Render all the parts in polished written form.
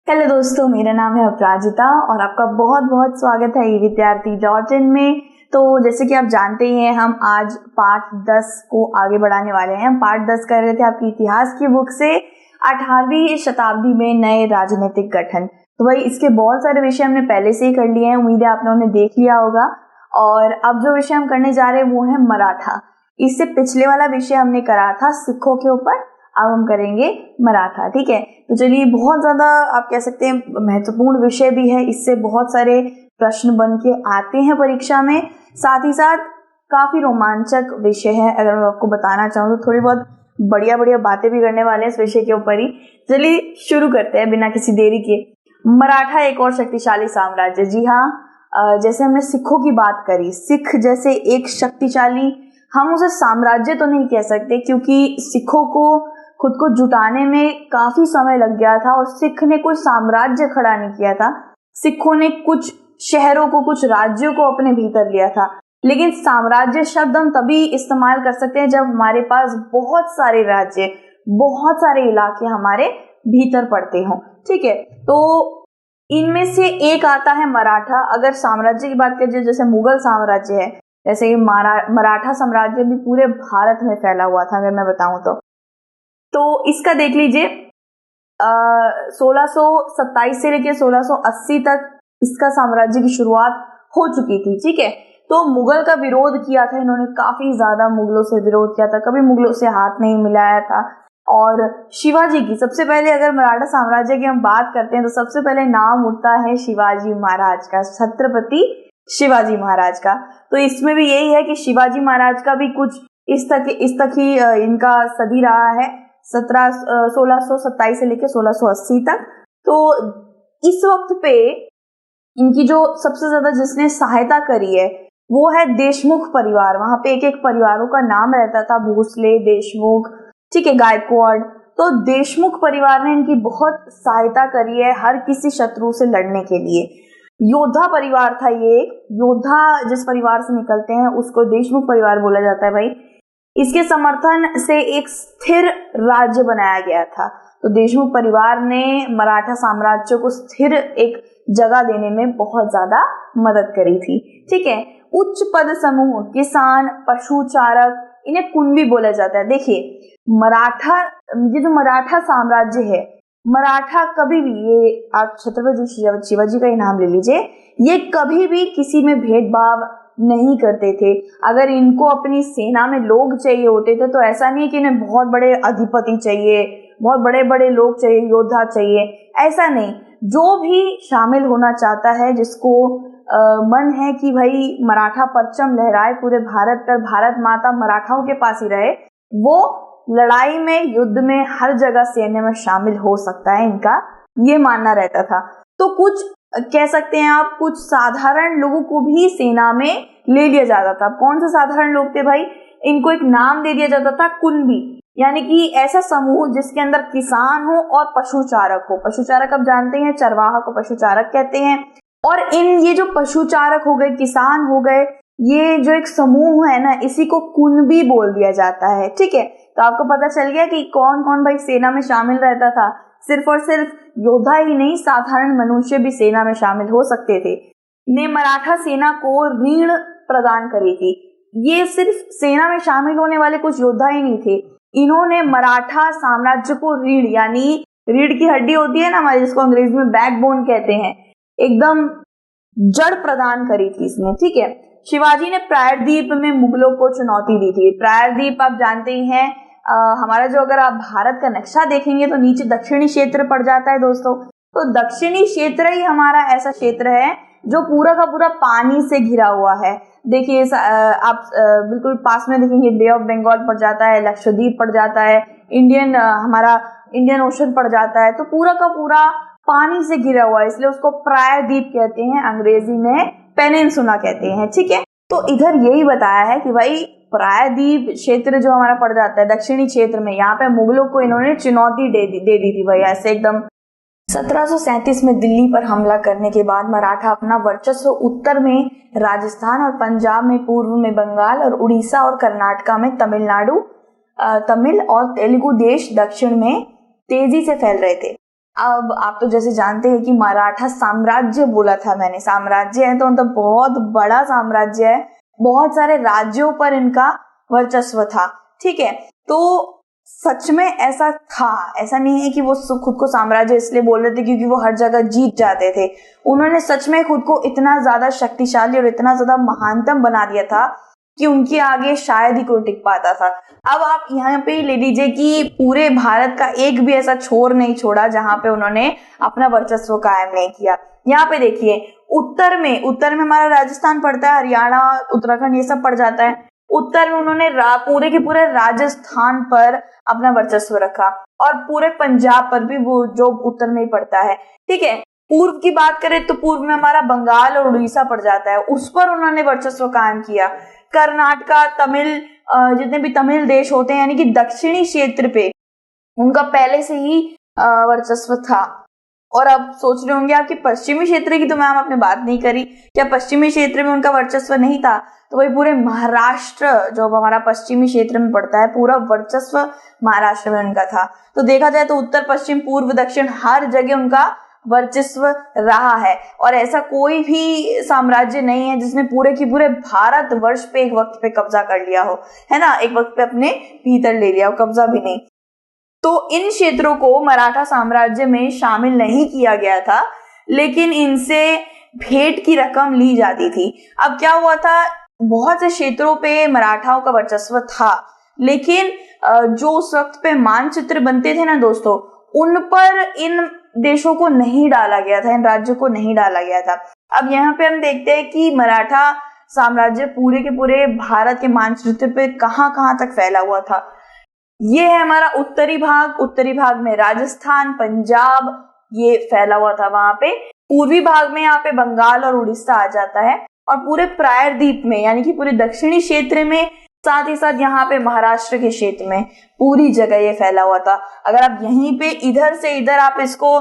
Hello दोस्तों, मेरा नाम है अपराजिता और आपका बहुत बहुत स्वागत है evidyarthi.in में। तो जैसे कि आप जानते ही हैं, हम आज पार्ट 10 को आगे बढ़ाने वाले हैं। हम पार्ट 10 कर रहे थे आपकी इतिहास की बुक से 18वीं शताब्दी में नए राजनीतिक गठन। तो भाई इसके बहुत सारे विषय हमने पहले से ही कर लिए हैं, उम्मीद है आप लोगों ने देख लिया होगा। और अब जो विषय हम करने जा रहे हैं वो है मराठा। इससे पिछले वाला विषय हमने करा था सिखों के ऊपर, अब हम करेंगे मराठा। ठीक है, तो चलिए, बहुत ज्यादा आप कह सकते हैं महत्वपूर्ण विषय भी है, इससे बहुत सारे प्रश्न बन के आते हैं परीक्षा में। साथ ही साथ काफी रोमांचक विषय है। अगर मैं आपको बताना चाहूँ तो थोड़ी बहुत बढ़िया बढ़िया बातें भी करने वाले हैं इस विषय के ऊपर ही। चलिए शुरू करते हैं बिना किसी देरी के। मराठा एक और शक्तिशाली साम्राज्य। जी हाँ, जैसे हमने सिखों की बात करी, सिख जैसे एक शक्तिशाली, हम उसे साम्राज्य तो नहीं कह सकते क्योंकि सिखों को खुद को जुटाने में काफी समय लग गया था और सिख ने कोई साम्राज्य खड़ा नहीं किया था। सिखों ने कुछ शहरों को, कुछ राज्यों को अपने भीतर लिया था। लेकिन साम्राज्य शब्द हम तभी इस्तेमाल कर सकते हैं जब हमारे पास बहुत सारे राज्य, बहुत सारे इलाके हमारे भीतर पड़ते हों। ठीक है, तो इनमें से एक आता है मराठा। अगर साम्राज्य की बात करें, जैसे मुगल साम्राज्य है, जैसे मराठा साम्राज्य भी पूरे भारत में फैला हुआ था। अगर मैं बताऊं तो इसका देख लीजिए, 1627 से लेकर 1680 तक इसका साम्राज्य की शुरुआत हो चुकी थी। ठीक है, तो मुगल का विरोध किया था इन्होंने, काफी ज्यादा मुगलों से विरोध किया था, कभी मुगलों से हाथ नहीं मिलाया था। और शिवाजी की, सबसे पहले अगर मराठा साम्राज्य की हम बात करते हैं तो सबसे पहले नाम उठता है शिवाजी महाराज का, छत्रपति शिवाजी महाराज का। तो इसमें भी यही है कि शिवाजी महाराज का भी कुछ इस तक ही इनका सदी रहा है, 1627 से लेकर 1680 तक। तो इस वक्त पे इनकी जो सबसे ज्यादा जिसने सहायता करी है वो है देशमुख परिवार। वहां पे एक एक परिवारों का नाम रहता था, भोसले, देशमुख, ठीक है, गायकवाड़। तो देशमुख परिवार ने इनकी बहुत सहायता करी है हर किसी शत्रु से लड़ने के लिए। योद्धा परिवार था ये, योद्धा जिस परिवार से निकलते हैं उसको देशमुख परिवार बोला जाता है भाई। इसके समर्थन से एक स्थिर राज्य बनाया गया था। तो देशमुख परिवार ने मराठा साम्राज्य को स्थिर एक जगह देने में बहुत ज्यादा मदद करी थी। ठीक है, उच्च पद समूह, किसान, पशुचारक, इन्हें कुणबी बोला जाता है। देखिए, ये जो मराठा साम्राज्य है, मराठा कभी भी, ये आप छत्रपति शिवाजी का ही नाम ले लीजिए, ये कभी भी किसी में भेदभाव नहीं करते थे। अगर इनको अपनी सेना में लोग चाहिए होते थे तो ऐसा नहीं है कि इन्हें बहुत बड़े अधिपति चाहिए, बहुत बड़े बड़े लोग चाहिए, योद्धा चाहिए, ऐसा नहीं। जो भी शामिल होना चाहता है, जिसको मन है कि भाई मराठा परचम लहराए पूरे भारत पर, भारत माता मराठाओं के पास ही रहे, वो लड़ाई में, युद्ध में, हर जगह सैन्य में शामिल हो सकता है, इनका ये मानना रहता था। तो कुछ कह सकते हैं आप, कुछ साधारण लोगों को भी सेना में ले लिया जाता था। कौन से साधारण लोग थे भाई? इनको एक नाम दे दिया जाता था, कुणबी, यानी कि ऐसा समूह जिसके अंदर किसान हो और पशुचारक हो। पशुचारक आप जानते हैं, चरवाहा को पशुचारक कहते हैं। और ये जो पशुचारक हो गए, किसान हो गए, ये जो एक समूह है ना, इसी को कुणबी बोल दिया जाता है। ठीक है, तो आपको पता चल गया कि कौन कौन भाई सेना में शामिल रहता था। सिर्फ और सिर्फ योद्धा ही नहीं, साधारण मनुष्य भी सेना में शामिल हो सकते थे। ने मराठा सेना को रीढ़ प्रदान करी थी। ये सिर्फ सेना में शामिल होने वाले कुछ योद्धा ही नहीं थे, इन्होंने मराठा साम्राज्य को रीढ़, यानी रीढ़ की हड्डी होती है ना हमारी, जिसको अंग्रेजी में बैकबोन कहते हैं, एकदम जड़ प्रदान करी थी इसमें। ठीक है, शिवाजी ने प्रायद्वीप में मुगलों को चुनौती दी थी। प्रायद्वीप आप जानते ही हैं, हमारा जो, अगर आप भारत का नक्शा देखेंगे तो नीचे दक्षिणी क्षेत्र पड़ जाता है दोस्तों। तो दक्षिणी क्षेत्र ही हमारा ऐसा क्षेत्र है जो पूरा का पूरा पानी से घिरा हुआ है। देखिए, आप बिल्कुल पास में देखेंगे, बे ऑफ बंगाल पड़ जाता है, लक्षद्वीप पड़ जाता है, हमारा इंडियन ओशन पड़ जाता है। तो पूरा का पूरा पानी से घिरा हुआ है, इसलिए उसको प्रायद्वीप कहते हैं, अंग्रेजी में पेनिनसुला कहते हैं। ठीक है, तो इधर यही बताया है कि भाई प्रायद्वीप क्षेत्र जो हमारा पड़ जाता है दक्षिणी क्षेत्र में, यहाँ पे मुगलों को इन्होंने चुनौती दे दी थी भाई, ऐसे एकदम। 1737 में दिल्ली पर हमला करने के बाद मराठा अपना वर्चस्व उत्तर में राजस्थान और पंजाब में, पूर्व में बंगाल और उड़ीसा और कर्नाटका में, तमिल और तेलुगु देश दक्षिण में तेजी से फैल रहे थे। अब आप तो जैसे जानते हैं कि मराठा साम्राज्य बोला था मैंने, साम्राज्य है तो मतलब बहुत बड़ा साम्राज्य है, बहुत सारे राज्यों पर इनका वर्चस्व था। ठीक है, तो सच में ऐसा था, ऐसा नहीं है कि वो खुद को साम्राज्य इसलिए बोल रहे थे क्योंकि वो हर जगह जीत जाते थे। उन्होंने सच में खुद को इतना ज्यादा शक्तिशाली और इतना ज्यादा महानतम बना दिया था कि उनके आगे शायद ही कोई टिक पाता था। अब आप यहाँ पे ले लीजिए कि पूरे भारत का एक भी ऐसा छोर नहीं छोड़ा जहां पे उन्होंने अपना वर्चस्व कायम नहीं किया। यहाँ पे देखिए उत्तर में हमारा राजस्थान पड़ता है, हरियाणा, उत्तराखंड ये सब पड़ जाता है। उत्तर में उन्होंने पूरे के पूरे राजस्थान पर अपना वर्चस्व रखा और पूरे पंजाब पर भी, वो जो उत्तर में ही पड़ता है। ठीक है, पूर्व की बात करें तो पूर्व में हमारा बंगाल और उड़ीसा पड़ जाता है, उस पर उन्होंने वर्चस्व कायम किया। कर्नाटका, तमिल, जितने भी तमिल देश होते हैं यानी कि दक्षिणी क्षेत्र पे उनका पहले से ही वर्चस्व था। और अब सोच रहे होंगे आप कि पश्चिमी क्षेत्र की तो मैम आपने बात नहीं करी, क्या पश्चिमी क्षेत्र में उनका वर्चस्व नहीं था? तो वही पूरे महाराष्ट्र जो हमारा पश्चिमी क्षेत्र में पड़ता है, पूरा वर्चस्व महाराष्ट्र में उनका था। तो देखा जाए तो उत्तर, पश्चिम, पूर्व, दक्षिण हर जगह उनका वर्चस्व रहा है। और ऐसा कोई भी साम्राज्य नहीं है जिसने पूरे की पूरे भारत वर्ष पे एक वक्त पे कब्जा कर लिया हो, है ना, एक वक्त पे अपने भीतर ले लिया हो, कब्जा भी नहीं। तो इन क्षेत्रों को मराठा साम्राज्य में शामिल नहीं किया गया था, लेकिन इनसे भेंट की रकम ली जाती थी। अब क्या हुआ था, बहुत से क्षेत्रों पे मराठाओं का वर्चस्व था, लेकिन जो उस वक्त पे मानचित्र बनते थे ना दोस्तों, उन पर इन देशों को नहीं डाला गया था, इन राज्यों को नहीं डाला गया था। अब यहाँ पे हम देखते हैं कि मराठा साम्राज्य पूरे के पूरे भारत के मानचित्र पे कहाँ कहाँ तक फैला हुआ था। ये है हमारा उत्तरी भाग में राजस्थान, पंजाब ये फैला हुआ था वहां पे। पूर्वी भाग में यहाँ पे बंगाल और उड़ीसा आ जाता है, और पूरे प्रायद्वीप में यानी कि पूरे दक्षिणी क्षेत्र में, साथ ही साथ यहाँ पे महाराष्ट्र के क्षेत्र में पूरी जगह ये फैला हुआ था। अगर आप यहीं पे इधर से इधर आप इसको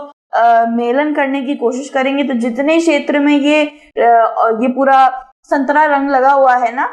मेलन करने की कोशिश करेंगे तो जितने क्षेत्र में ये पूरा संतरा रंग लगा हुआ है ना,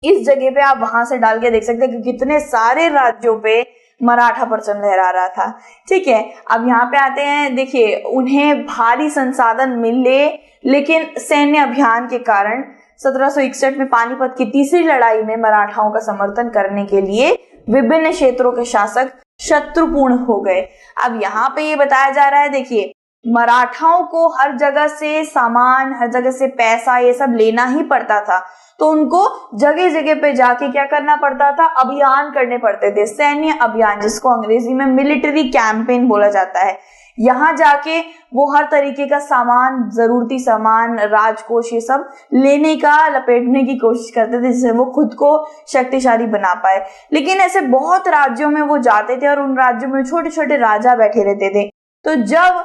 इस जगह पे आप वहां से डाल के देख सकते हैं कि कितने सारे राज्यों पे मराठा परचम लहरा रहा था। ठीक है, अब यहाँ पे आते हैं, देखिए उन्हें भारी संसाधन मिले, लेकिन सैन्य अभियान के कारण 1761 में पानीपत की तीसरी लड़ाई में मराठाओं का समर्थन करने के लिए विभिन्न क्षेत्रों के शासक शत्रुपूर्ण हो गए। अब यहाँ पे ये बताया जा रहा है, देखिए मराठाओं को हर जगह से सामान, हर जगह से पैसा ये सब लेना ही पड़ता था, तो उनको जगह जगह पे जाके क्या करना पड़ता था, अभियान करने पड़ते थे, सैन्य अभियान, जिसको अंग्रेजी में मिलिट्री कैंपेन बोला जाता है। यहाँ जाके वो हर तरीके का सामान, जरूरती सामान, राजकोष ये सब लेने का, लपेटने की कोशिश करते थे, जिससे वो खुद को शक्तिशाली बना पाए। लेकिन ऐसे बहुत राज्यों में वो जाते थे और उन राज्यों में छोटे छोटे राजा बैठे रहते थे। तो जब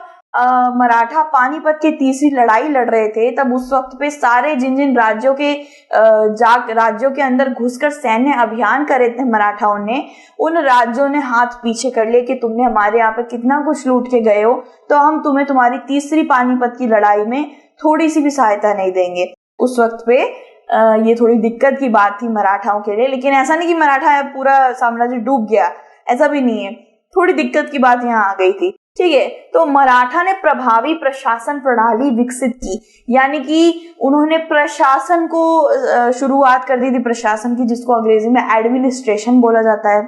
मराठा पानीपत की तीसरी लड़ाई लड़ रहे थे, तब उस वक्त पे सारे जिन जिन राज्यों के अंदर घुसकर सैन्य अभियान करे थे मराठाओं ने, उन राज्यों ने हाथ पीछे कर लिए कि तुमने हमारे यहाँ पे कितना कुछ लूट के गए हो, तो हम तुम्हें तुम्हारी तीसरी पानीपत की लड़ाई में थोड़ी सी भी सहायता नहीं देंगे। उस वक्त पे ये थोड़ी दिक्कत की बात थी मराठाओं के लिए, लेकिन ऐसा नहीं कि मराठा पूरा साम्राज्य डूब गया, ऐसा भी नहीं है, थोड़ी दिक्कत की बात यहाँ आ गई थी। ठीक है, तो मराठा ने प्रभावी प्रशासन प्रणाली विकसित की, यानी कि उन्होंने प्रशासन को शुरुआत कर दी थी, प्रशासन की, जिसको अंग्रेजी में एडमिनिस्ट्रेशन बोला जाता है,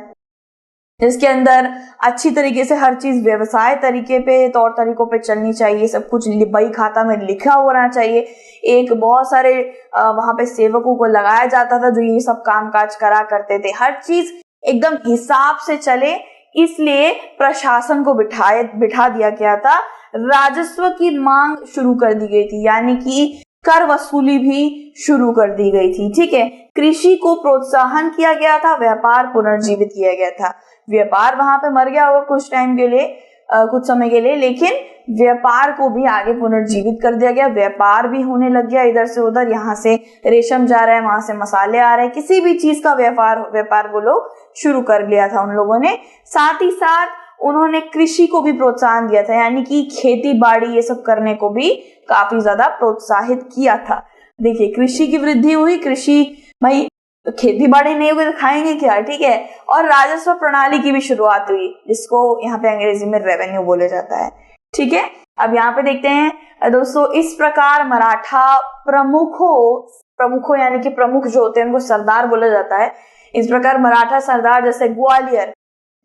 जिसके अंदर अच्छी तरीके से हर चीज व्यवसाय तरीके पे, तौर तरीकों पे चलनी चाहिए, सब कुछ बही खाता में लिखा होना चाहिए। एक बहुत सारे वहां पे सेवकों को लगाया जाता था जो ये सब काम काज करा करते थे, हर चीज एकदम हिसाब से चले, इसलिए प्रशासन को बिठा दिया गया था। राजस्व की मांग शुरू कर दी गई थी, यानी कि कर वसूली भी शुरू कर दी गई थी। ठीक है, कृषि को प्रोत्साहन किया गया था, व्यापार पुनर्जीवित किया गया था। व्यापार वहां पे मर गया होगा कुछ टाइम के लिए, कुछ समय के लिए, लेकिन व्यापार को भी आगे पुनर्जीवित कर दिया गया, व्यापार भी होने लग गया इधर से उधर, यहाँ से रेशम जा रहा है, वहां से मसाले आ रहे हैं, किसी भी चीज का व्यापार वो लोग शुरू कर लिया था उन लोगों ने। साथ ही साथ उन्होंने कृषि को भी प्रोत्साहन दिया था, यानी कि खेती बाड़ी ये सब करने को भी काफी ज्यादा प्रोत्साहित किया था। देखिए कृषि की वृद्धि हुई, कृषि भाई खेती बाड़ी नहीं होगी तो खाएंगे क्या, ठीक है। और राजस्व प्रणाली की भी शुरुआत हुई, जिसको यहाँ पे अंग्रेजी में रेवेन्यू बोला जाता है। ठीक है, अब यहाँ पे देखते हैं दोस्तों, इस प्रकार मराठा प्रमुखों यानी कि प्रमुख जो होते हैं उनको सरदार बोला जाता है। इस प्रकार मराठा सरदार जैसे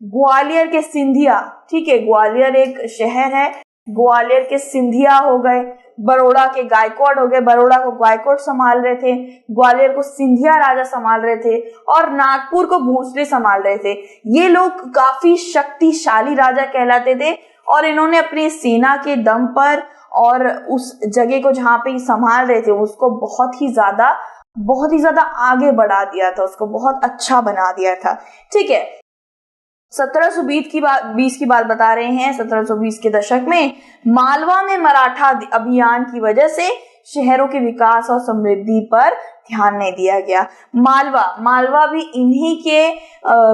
ग्वालियर के सिंधिया, ठीक है, ग्वालियर एक शहर है, ग्वालियर के सिंधिया हो गए, बड़ौदा के गायकवाड़ हो गए, बड़ौदा को गायकवाड़ संभाल रहे थे, ग्वालियर को सिंधिया राजा संभाल रहे थे और नागपुर को भोसले संभाल रहे थे। ये लोग काफी शक्तिशाली राजा कहलाते थे और इन्होंने अपनी सेना के दम पर और उस जगह को जहां पे संभाल रहे थे उसको बहुत ही ज्यादा आगे बढ़ा दिया था, उसको बहुत अच्छा बना दिया था। ठीक है, 1720 की बात बता रहे हैं। 1720 के दशक में मालवा में मराठा अभियान की वजह से शहरों के विकास और समृद्धि पर ध्यान नहीं दिया गया। मालवा भी इन्हीं के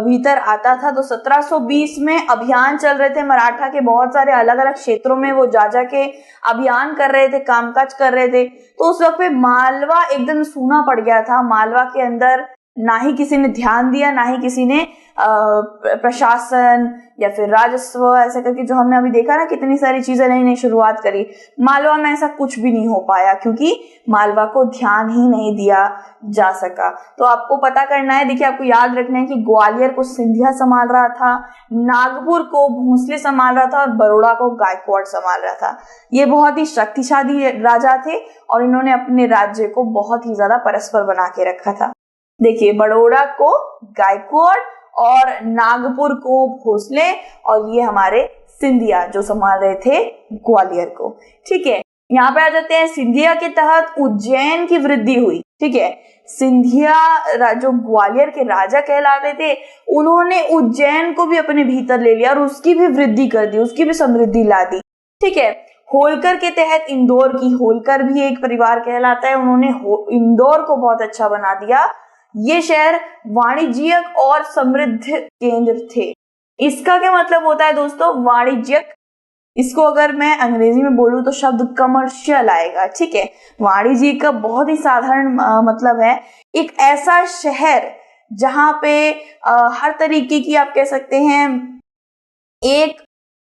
भीतर आता था। तो 1720 में अभियान चल रहे थे मराठा के बहुत सारे अलग अलग क्षेत्रों में, वो जा के अभियान कर रहे थे, कामकाज कर रहे थे। तो उस वक्त पे मालवा एकदम सूना पड़ गया था। मालवा के अंदर ना ही किसी ने ध्यान दिया, ना ही किसी ने प्रशासन या फिर राजस्व ऐसे करके, जो हमने अभी देखा ना, कितनी सारी चीजें नई नई शुरुआत करी। मालवा में ऐसा कुछ भी नहीं हो पाया क्योंकि मालवा को ध्यान ही नहीं दिया जा सका। तो आपको पता करना है, देखिए आपको याद रखना है कि ग्वालियर को सिंधिया संभाल रहा था, नागपुर को भोसले संभाल रहा था और बड़ौदा को गायकवाड़ संभाल रहा था। ये बहुत ही शक्तिशाली राजा थे और इन्होंने अपने राज्य को बहुत ही ज्यादा परस्पर बना के रखा था। देखिए, बड़ौदा को गायकवाड़ और नागपुर को भोसले और ये हमारे सिंधिया जो संभाल रहे थे ग्वालियर को। ठीक है, यहाँ पे आ जाते हैं। सिंधिया के तहत उज्जैन की वृद्धि हुई। ठीक है, सिंधिया जो ग्वालियर के राजा कहलाते थे, उन्होंने उज्जैन को भी अपने भीतर ले लिया और उसकी भी वृद्धि कर दी, उसकी भी समृद्धि ला दी। ठीक है, होलकर के तहत इंदौर की, होलकर भी एक परिवार कहलाता है, उन्होंने इंदौर को बहुत अच्छा बना दिया। ये शहर वाणिज्यिक और समृद्ध केंद्र थे। इसका क्या मतलब होता है दोस्तों? वाणिज्यिक, इसको अगर मैं अंग्रेजी में बोलूं तो शब्द कमर्शियल आएगा। ठीक है, वाणिज्यिक का बहुत ही साधारण मतलब है एक ऐसा शहर जहां पे हर तरीके की, आप कह सकते हैं,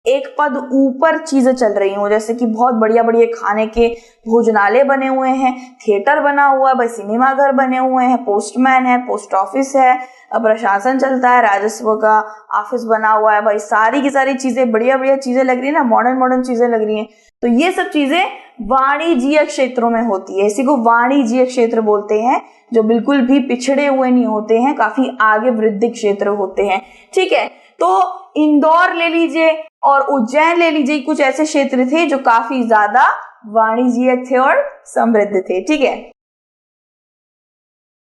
एक पद ऊपर चीजें चल रही हूँ, जैसे कि बहुत बढ़िया बढ़िया खाने के भोजनालय बने हुए हैं, थिएटर बना हुआ है भाई, सिनेमा घर बने हुए हैं, पोस्टमैन है, पोस्ट ऑफिस है, प्रशासन चलता है, राजस्व का ऑफिस बना हुआ है भाई, सारी की सारी चीजें बढ़िया बढ़िया चीजें लग रही है ना, मॉडर्न चीजें लग रही हैं। तो ये सब चीजें वाणिज्यिक क्षेत्रों में होती है। इसी को वाणिज्यिक क्षेत्र बोलते हैं, जो बिल्कुल भी पिछड़े हुए नहीं होते हैं, काफी आगे वृद्धि क्षेत्र होते हैं। ठीक है, तो इंदौर ले लीजिए और उज्जैन ले लीजिए, कुछ ऐसे क्षेत्र थे जो काफी ज्यादा वाणिज्यिक थे और समृद्ध थे। ठीक है,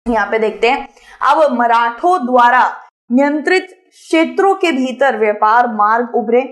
यहाँ पे देखते हैं। अब मराठों द्वारा नियंत्रित क्षेत्रों के भीतर व्यापार मार्ग उभरे।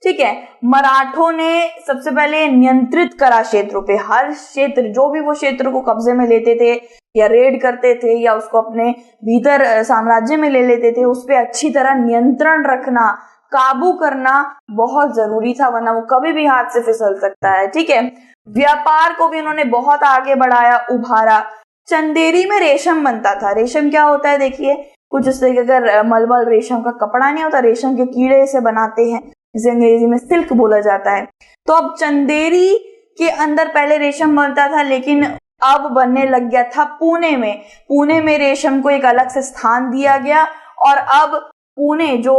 ठीक है, मराठों ने सबसे पहले नियंत्रित करा क्षेत्रों पे, हर क्षेत्र, जो भी वो क्षेत्र को कब्जे में लेते थे या रेड करते थे या उसको अपने भीतर साम्राज्य में ले लेते थे, उस पे अच्छी तरह नियंत्रण रखना, काबू करना बहुत जरूरी था, वरना वो कभी भी हाथ से फिसल सकता है। ठीक है, व्यापार को भी उन्होंने बहुत आगे बढ़ाया, उभारा। चंदेरी में रेशम बनता था। रेशम क्या होता है? देखिए, कुछ इस तरीके का मलमल रेशम का कपड़ा नहीं होता, रेशम के कीड़े से बनाते हैं, जिसे अंग्रेजी में सिल्क बोला जाता है। तो अब चंदेरी के अंदर पहले रेशम बनता था, लेकिन अब बनने लग गया था पुणे में। पुणे में रेशम को एक अलग से स्थान दिया गया और अब पुणे, जो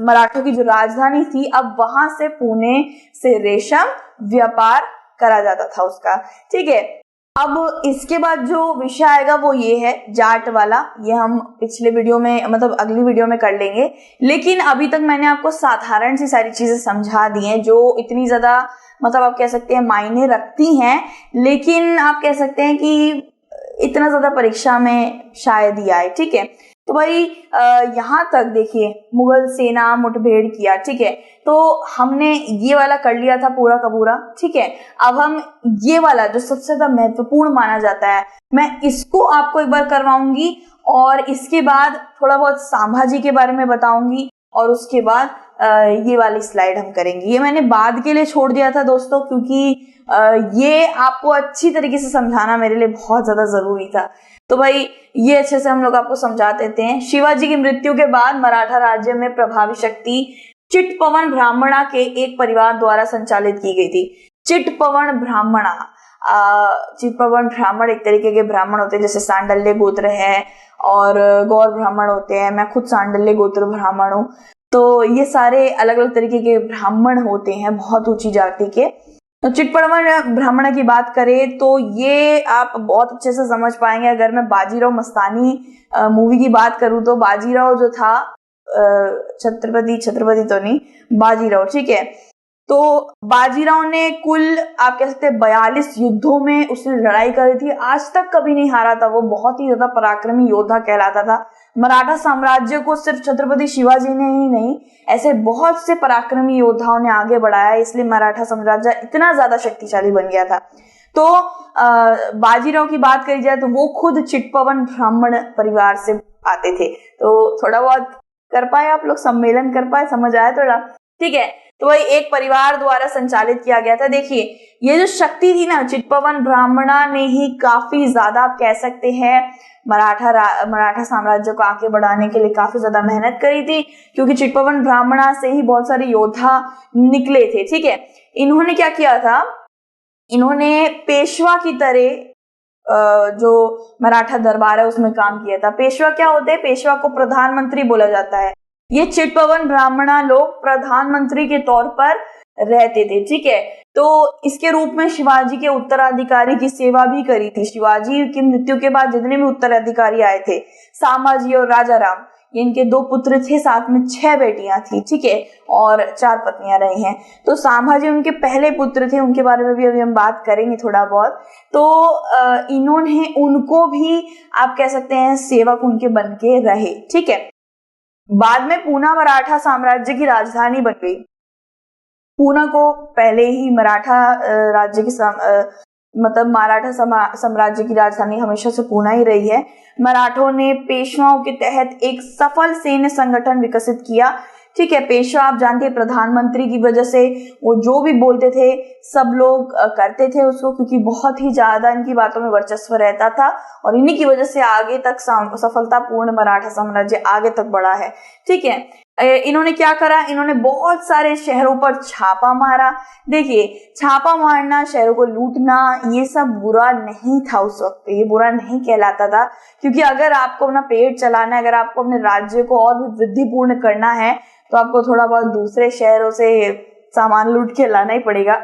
मराठों की जो राजधानी थी, अब वहां से पुणे से रेशम व्यापार करा जाता था उसका। ठीक है, अब इसके बाद जो विषय आएगा वो ये है जाट वाला। ये हम पिछले वीडियो में, मतलब अगली वीडियो में कर लेंगे, लेकिन अभी तक मैंने आपको साधारण सी सारी चीजें समझा दी हैं, जो इतनी ज्यादा, मतलब आप कह सकते हैं मायने रखती हैं, लेकिन आप कह सकते हैं कि इतना ज्यादा परीक्षा में शायद ही आए। ठीक है, तो भाई यहाँ तक देखिए, मुगल सेना मुठभेड़ किया। ठीक है, तो हमने ये वाला कर लिया था पूरा का पूरा। ठीक है, अब हम ये वाला जो सबसे ज्यादा महत्वपूर्ण माना जाता है, मैं इसको आपको एक बार करवाऊंगी और इसके बाद थोड़ा बहुत संभाजी के बारे में बताऊंगी और उसके बाद ये वाली स्लाइड हम करेंगे। ये मैंने बाद के लिए छोड़ दिया था दोस्तों, क्योंकि ये आपको अच्छी तरीके से समझाना मेरे लिए बहुत ज्यादा जरूरी था। तो भाई ये अच्छे से हम लोग आपको समझा देते हैं। शिवाजी की मृत्यु के बाद मराठा राज्य में प्रभावी शक्ति चित्पवन ब्राह्मणा के एक परिवार द्वारा संचालित की गई थी। चित्पवन ब्राह्मणा, चित्पवन ब्राह्मण एक तरीके के ब्राह्मण होते हैं, जैसे सांडल्य गोत्र है और गौर ब्राह्मण होते हैं। मैं खुद सांडल्य गोत्र ब्राह्मण हूँ, तो ये सारे अलग अलग तरीके के ब्राह्मण होते हैं, बहुत ऊंची जाति के। तो चित्पवन ब्राह्मण की बात करें तो ये आप बहुत अच्छे से समझ पाएंगे अगर मैं बाजीराव मस्तानी मूवी की बात करूं तो बाजीराव जो था, छत्रपति तो नहीं, बाजीराव, ठीक है। तो बाजीराव ने कुल आप कह सकते हैं 42 युद्धों में उसने लड़ाई करी थी, आज तक कभी नहीं हारा था। वो बहुत ही ज्यादा पराक्रमी योद्धा कहलाता था। मराठा साम्राज्य को सिर्फ छत्रपति शिवाजी ने ही नहीं, ऐसे बहुत से पराक्रमी योद्धाओं ने आगे बढ़ाया, इसलिए मराठा साम्राज्य इतना ज्यादा शक्तिशाली बन गया था। तो बाजीराव की बात करी जाए तो वो खुद चित्पवन ब्राह्मण परिवार से आते थे। तो थोड़ा बहुत कर पाए आप लोग, सम्मेलन कर पाए, समझ आया थोड़ा, ठीक है। तो वही एक परिवार द्वारा संचालित किया गया था। देखिए ये जो शक्ति थी ना, चित्पवन ब्राह्मणा ने ही काफी ज्यादा आप कह सकते हैं मराठा साम्राज्य को आगे बढ़ाने के लिए काफी ज्यादा मेहनत करी थी, क्योंकि चित्पवन ब्राह्मणा से ही बहुत सारे योद्धा निकले थे, ठीक है। इन्होंने क्या किया था, इन्होंने पेशवा की तरह जो मराठा दरबार है उसमें काम किया था। पेशवा क्या होते हैं, पेशवा को प्रधानमंत्री बोला जाता है। ये चित्पवन ब्राह्मणा लोग प्रधानमंत्री के तौर पर रहते थे, ठीक है। तो इसके रूप में शिवाजी के उत्तराधिकारी की सेवा भी करी थी। शिवाजी की मृत्यु के बाद जितने भी उत्तराधिकारी आए थे, संभाजी और राजाराम, इनके 2 पुत्र थे, साथ में 6 बेटियां थी, ठीक है, और 4 पत्नियां रही हैं। तो संभाजी उनके पहले पुत्र थे, उनके बारे में भी अभी हम बात करेंगे थोड़ा बहुत। तो इन्होंने उनको भी आप कह सकते हैं सेवक उनके बन के रहे, ठीक है। बाद में पूना मराठा साम्राज्य की राजधानी बन गई। पूना को पहले ही मराठा राज्य की मतलब मराठा साम्राज्य की राजधानी हमेशा से पूना ही रही है। मराठों ने पेशवाओं के तहत एक सफल सैन्य संगठन विकसित किया, ठीक है। पेशवा आप जानते हैं प्रधानमंत्री की वजह से वो जो भी बोलते थे सब लोग करते थे उसको, क्योंकि बहुत ही ज्यादा इनकी बातों में वर्चस्व रहता था और इन्हीं की वजह से आगे तक सफलतापूर्ण मराठा साम्राज्य आगे तक बढ़ा है, ठीक है। इन्होंने क्या करा, इन्होंने बहुत सारे शहरों पर छापा मारा। देखिए छापा मारना, शहरों को लूटना, ये सब बुरा नहीं था उस वक्त, ये बुरा नहीं कहलाता था, क्योंकि अगर आपको अपना पेट चलाना है, अगर आपको अपने राज्य को और भी वृद्धिपूर्ण करना है तो आपको थोड़ा बहुत दूसरे शहरों से सामान लूट के लाना ही पड़ेगा।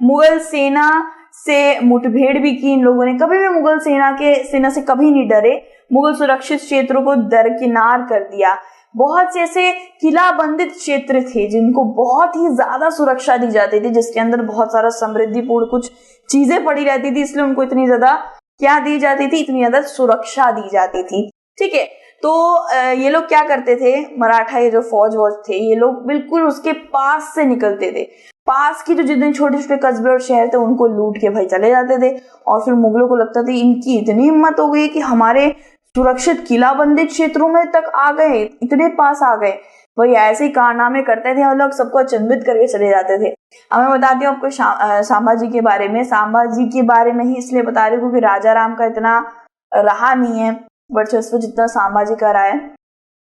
मुगल सेना से मुठभेड़ भी की इन लोगों ने, कभी भी मुगल सेना से कभी नहीं डरे। मुगल सुरक्षित क्षेत्रों को दरकिनार कर दिया। बहुत से ऐसे किला बंदित क्षेत्र थे जिनको बहुत ही ज्यादा सुरक्षा दी जाती थी, जिसके अंदर बहुत सारा समृद्धिपूर्ण कुछ चीजें पड़ी रहती थी, इसलिए उनको इतनी ज्यादा क्या दी जाती थी, इतनी ज्यादा सुरक्षा दी जाती थी, ठीक है। तो ये लोग क्या करते थे, मराठा ये जो फौज थे, ये लोग बिल्कुल उसके पास से निकलते थे। पास की जो जितने छोटे छोटे कस्बे और शहर थे उनको लूट के भाई चले जाते थे। और फिर मुगलों को लगता था इनकी इतनी हिम्मत हो गई कि हमारे सुरक्षित किला बंदी क्षेत्रों में तक आ गए, इतने पास आ गए, वही ऐसे ही कारनामे करते थे और लोग सबको अचंभित करके चले जाते थे। अब मैं बताती हूँ आपको संभाजी के बारे में। संभाजी के बारे में ही इसलिए बता रही हूँ क्योंकि राजा राम का इतना रहा नहीं है वर्चस्व जितना संभाजी का रहा है।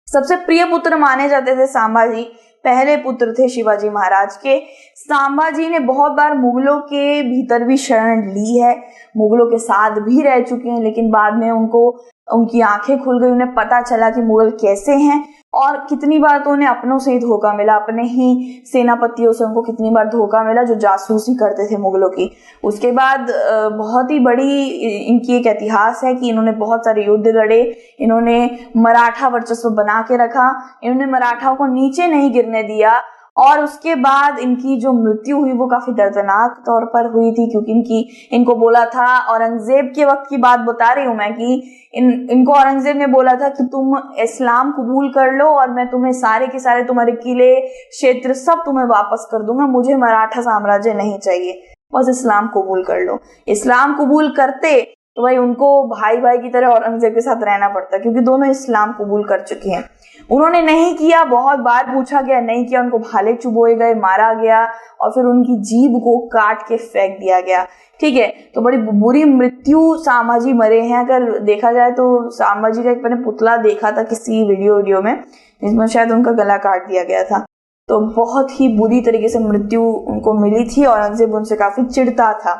सबसे प्रिय पुत्र माने जाते थे संभाजी, पहले पुत्र थे शिवाजी महाराज के। संभाजी ने बहुत बार मुगलों के भीतर भी शरण ली है, मुगलों के साथ भी रह चुके हैं, लेकिन बाद में उनकी आंखें खुल गई, उन्हें पता चला कि मुगल कैसे हैं और कितनी बार तो उन्हें अपनों से ही धोखा मिला, अपने ही सेनापतियों से उनको कितनी बार धोखा मिला जो जासूसी करते थे मुगलों की। उसके बाद बहुत ही बड़ी इनकी एक इतिहास है कि इन्होंने बहुत सारे युद्ध लड़े, इन्होंने मराठा वर्चस्व बना के रखा, इन्होंने मराठाओं को नीचे नहीं गिरने दिया। और उसके बाद इनकी जो मृत्यु हुई वो काफी दर्दनाक तौर पर हुई थी, क्योंकि इनको बोला था, औरंगजेब के वक्त की बात बता रही हूं मैं, कि इनको औरंगजेब ने बोला था कि तुम इस्लाम कबूल कर लो और मैं तुम्हें सारे के सारे तुम्हारे किले क्षेत्र सब तुम्हें वापस कर दूंगा, मुझे मराठा साम्राज्य नहीं चाहिए, बस इस्लाम कबूल कर लो। इस्लाम कबूल करते तो भाई उनको भाई भाई की तरह औरंगजेब के साथ रहना पड़ता, क्योंकि दोनों इस्लाम कबूल कर चुके हैं। उन्होंने नहीं किया, बहुत बार पूछा गया, नहीं किया, उनको भाले चुबोए गए, मारा गया और फिर उनकी जीभ को काट के फेंक दिया गया, ठीक है। तो बड़ी बुरी मृत्यु संभाजी मरे हैं। अगर देखा जाए तो संभाजी का एक मैंने पुतला देखा था किसी वीडियो में, जिसमें शायद उनका गला काट दिया गया था। तो बहुत ही बुरी तरीके से मृत्यु उनको मिली थी। औरंगजेब उनसे काफी चिढ़ता था।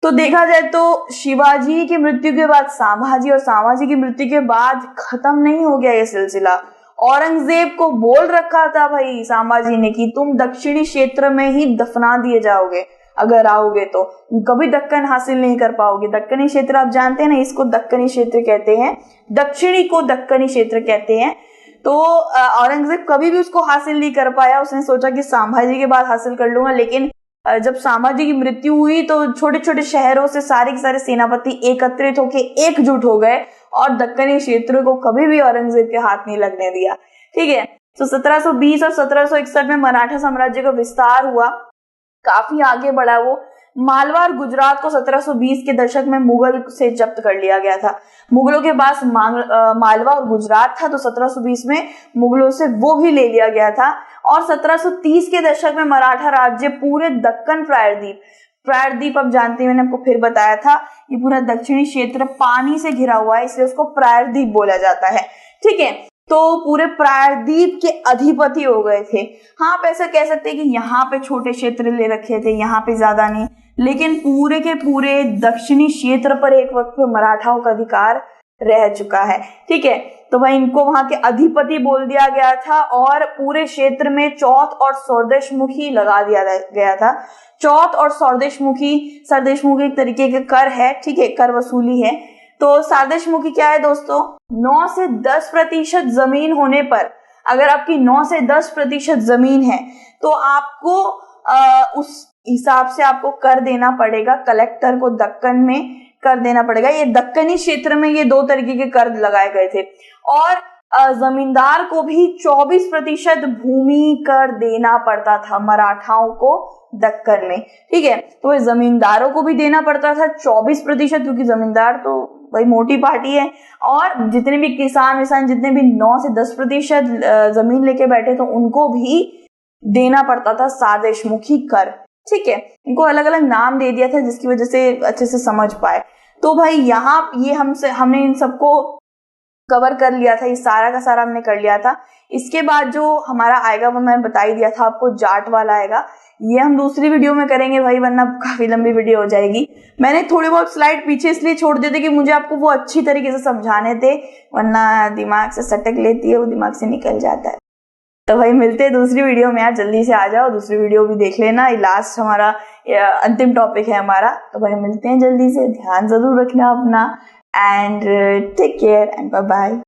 तो देखा जाए तो शिवाजी की मृत्यु के बाद संभाजी और संभाजी की मृत्यु के बाद खत्म नहीं हो गया ये सिलसिला। औरंगजेब को बोल रखा था भाई संभाजी ने कि तुम दक्षिणी क्षेत्र में ही दफना दिए जाओगे, अगर आओगे तो कभी दक्कन हासिल नहीं कर पाओगे। दक्कनी क्षेत्र आप जानते हैं ना, इसको दक्कनी क्षेत्र कहते हैं, दक्षिणी को दक्कनी क्षेत्र कहते हैं। तो औरंगजेब कभी भी उसको हासिल नहीं कर पाया। उसने सोचा कि संभाजी के बाद हासिल कर लूंगा, लेकिन जब संभाजी की मृत्यु हुई तो छोटे छोटे शहरों से सारे के सारे सेनापति एकत्रित होकर एकजुट हो गए और दक्कनी क्षेत्र को कभी भी औरंगजेब के हाथ नहीं लगने दिया। ठीक है, तो 1720 और 1761 में मराठा साम्राज्य का विस्तार हुआ, काफी आगे बढ़ा वो। मालवा और गुजरात को 1720 के दशक में मुगल से जब्त कर लिया गया था। मुगलों के पास मालवा और गुजरात था, तो 1720 में मुगलों से वो भी ले लिया गया था। और 1730 के दशक में मराठा राज्य पूरे दक्कन प्रायद्वीप आप जानते हैं, मैंने आपको फिर बताया था, ये पूरा दक्षिणी क्षेत्र पानी से घिरा हुआ है, इसलिए उसको प्रायद्वीप बोला जाता है। ठीक है, तो पूरे प्रायद्वीप के अधिपति हो गए थे। हाँ, आप ऐसा कह सकते हैं कि यहाँ पे छोटे क्षेत्र ले रखे थे, यहाँ पे ज्यादा नहीं, लेकिन पूरे के पूरे दक्षिणी क्षेत्र पर एक वक्त पे मराठाओं का अधिकार रह चुका है। ठीक है, तो भाई इनको वहां के अधिपति बोल दिया गया था और पूरे क्षेत्र में चौथ और सरदेशमुखी लगा दिया गया था। चौथ और सरदेशमुखी एक तरीके के कर है। ठीक है, कर वसूली है। तो सरदेशमुखी क्या है दोस्तों, 9 से 10% जमीन होने पर, अगर आपकी 9 से 10% जमीन है तो आपको उस हिसाब से आपको कर देना पड़ेगा, कलेक्टर को दक्कन में कर देना पड़ेगा। ये दक्कनी क्षेत्र में ये 2 तरीके के कर लगाए गए थे। और जमींदार को भी 24% भूमि कर देना पड़ता था मराठाओं को दक्कन में। ठीक है, तो जमींदारों को भी देना पड़ता था 24%, क्योंकि जमींदार तो भाई मोटी पार्टी है। और जितने भी किसान जितने भी 9 से 10% जमीन लेके बैठे तो उनको भी देना पड़ता था सरदेशमुखी कर। ठीक है, इनको अलग अलग नाम दे दिया था जिसकी वजह से अच्छे से समझ पाए। तो भाई यहाँ ये हमने इन सबको कवर कर लिया था, ये सारा का सारा हमने कर लिया था। इसके बाद जो हमारा आएगा वो मैंने बता ही दिया था आपको, जाट वाला आएगा। ये हम दूसरी वीडियो में करेंगे भाई, वरना काफी लंबी वीडियो हो जाएगी। मैंने थोड़े बहुत स्लाइड पीछे इसलिए छोड़ दिए थे कि मुझे आपको वो अच्छी तरीके से समझाने थे, वरना दिमाग से सटक लेती है, वो दिमाग से निकल जाता है। तो भाई मिलते हैं दूसरी वीडियो में यार, जल्दी से आ जाओ, दूसरी वीडियो भी देख लेना। ये लास्ट हमारा अंतिम टॉपिक है हमारा। तो भाई मिलते हैं जल्दी से, ध्यान जरूर रखना अपना, and take care and bye bye.